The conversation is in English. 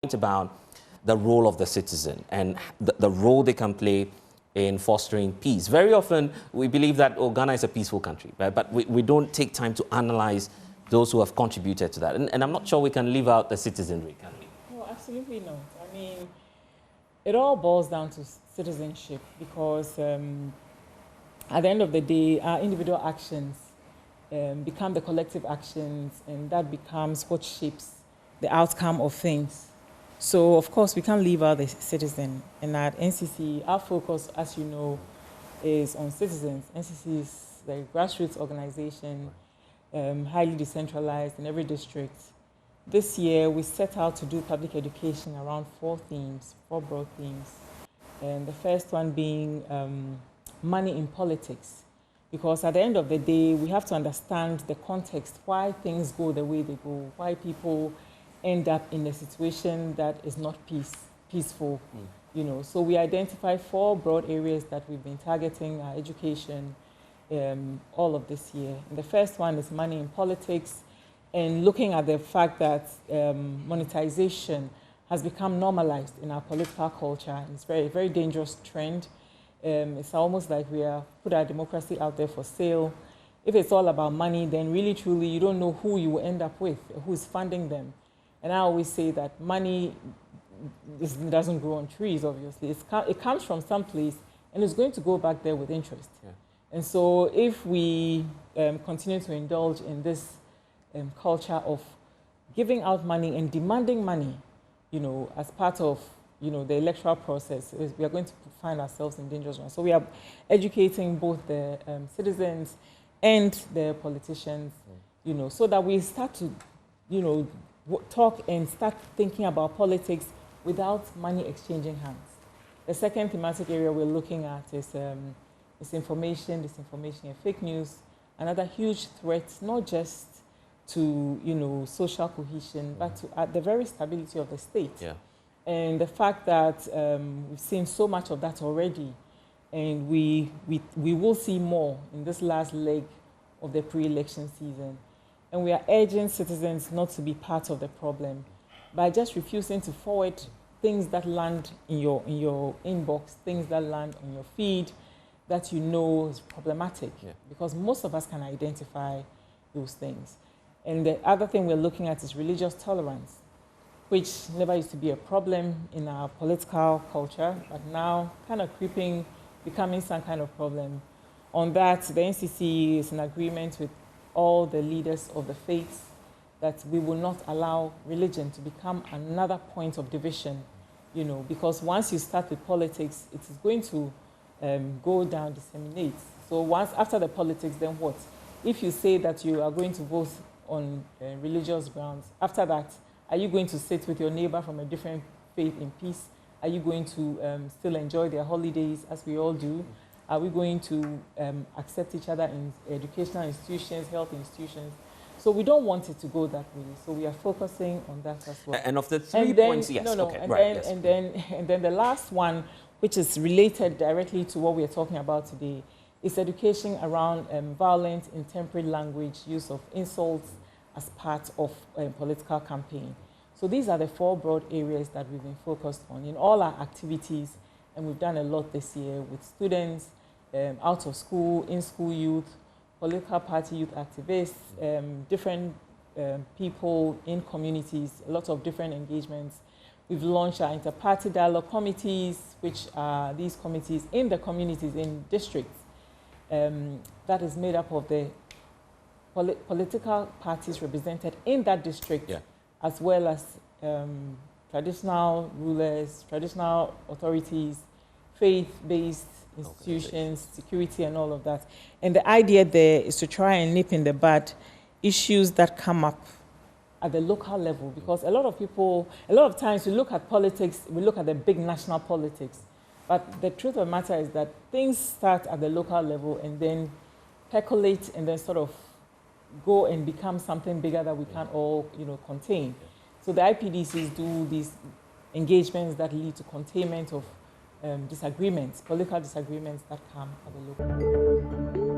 About the role of the citizen and the role they can play in fostering peace. Very often, we believe that Ghana is a peaceful country, right? But we don't take time to analyze those who have contributed to that. And I'm not sure we can leave out the citizenry, can we? No, absolutely not. I mean, it all boils down to citizenship because at the end of the day, our individual actions become the collective actions, and that becomes what shapes the outcome of things. So, of course, we can't leave out the citizen. And at NCC, our focus, as you know, is on citizens. NCC is a grassroots organization, highly decentralized in every district. This year, we set out to do public education around four broad themes. And the first one being money in politics. Because at the end of the day, we have to understand the context, why things go the way they go, why people end up in a situation that is not peaceful. You know. So we identify four broad areas that we've been targeting our education all of this year. And the first one is money in politics, and looking at the fact that monetization has become normalized in our political culture. It's a very dangerous trend. It's almost like we have put our democracy out there for sale. If it's all about money, then really, truly, you don't know who you will end up with, who's funding them. And I always say that money doesn't grow on trees, obviously. It comes from someplace, and it's going to go back there with interest. Yeah. And so if we continue to indulge in this culture of giving out money and demanding money, you know, as part of, you know, the electoral process, we are going to find ourselves in dangerous ones. So we are educating both the citizens and the politicians, you know, so that we start to, you know, talk and start thinking about politics without money exchanging hands. The second thematic area we're looking at is disinformation and fake news. Another huge threat, not just to, you know, social cohesion, but to the very stability of the state. Yeah. And the fact that we've seen so much of that already, and we will see more in this last leg of the pre-election season. And we are urging citizens not to be part of the problem by just refusing to forward things that land in your inbox, things that land on your feed that you know is problematic. Yeah. Because most of us can identify those things. And the other thing we're looking at is religious tolerance, which never used to be a problem in our political culture, but now kind of becoming some kind of problem. On that, the NCC is in agreement with all the leaders of the faiths that we will not allow religion to become another point of division, you know, because once you start with politics, it is going to go down, disseminate. So after the politics, then what? If you say that you are going to vote on religious grounds, after that, are you going to sit with your neighbor from a different faith in peace? Are you going to still enjoy their holidays as we all do? Are we going to accept each other in educational institutions, health institutions? So we don't want it to go that way. So we are focusing on that as well. And of the 3 points, yes. No, okay, and, right, then, yes. and then the last one, which is related directly to what we are talking about today, is education around violent, intemperate language, use of insults as part of a political campaign. So these are the four broad areas that we've been focused on in all our activities, and we've done a lot this year with students, out of school, in-school youth, political party youth activists, different people in communities, a lot of different engagements. We've launched our inter-party dialogue committees, which are these committees in the communities, in districts, that is made up of the political parties represented in that district, yeah, as well as traditional rulers, traditional authorities, faith-based institutions, security, and all of that. And the idea there is to try and nip in the bud issues that come up at the local level, because a lot of times we look at politics, we look at the big national politics, but the truth of the matter is that things start at the local level and then percolate and then sort of go and become something bigger that we can't all, you know, contain. So the IPDCs do these engagements that lead to containment of disagreements, political disagreements that come at the local level.